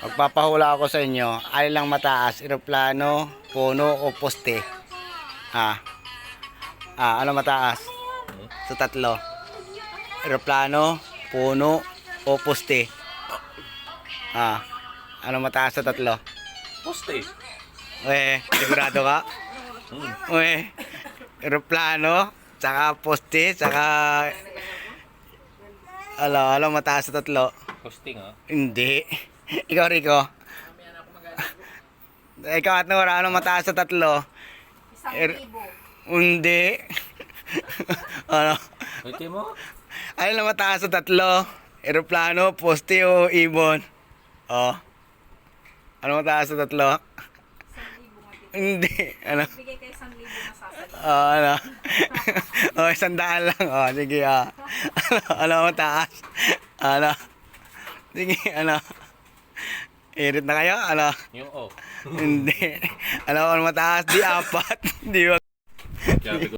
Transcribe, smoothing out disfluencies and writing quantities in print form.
Magpapahula ako sa inyo. Alin lang mataas? Eroplano, puno, o poste? Ano mataas? Sa tatlo. Eroplano, puno, o poste? Ano mataas sa tatlo? Poste. Sigurado ka? Eroplano, tsaka poste, tsaka... Ano mataas sa tatlo? Poste nga. Hindi. Ikaw, Rico. Ikaw at Nora, ano mataas sa tatlo? 1,000. Hindi. Ano? Pwede mo? Ano na mataas sa tatlo? Eroplano, poste o ibon? Ano mataas sa tatlo? 1,000 nga. Hindi. Ano? Bigay kayo 1,000 na sasagot. Ano? 100 lang. Sige. Ano mataas? Ano? Sige, ano? Irit na kayo? Ano? Yung O. Hindi. Ano mataas? Di apat. Di ba? Sabi ko.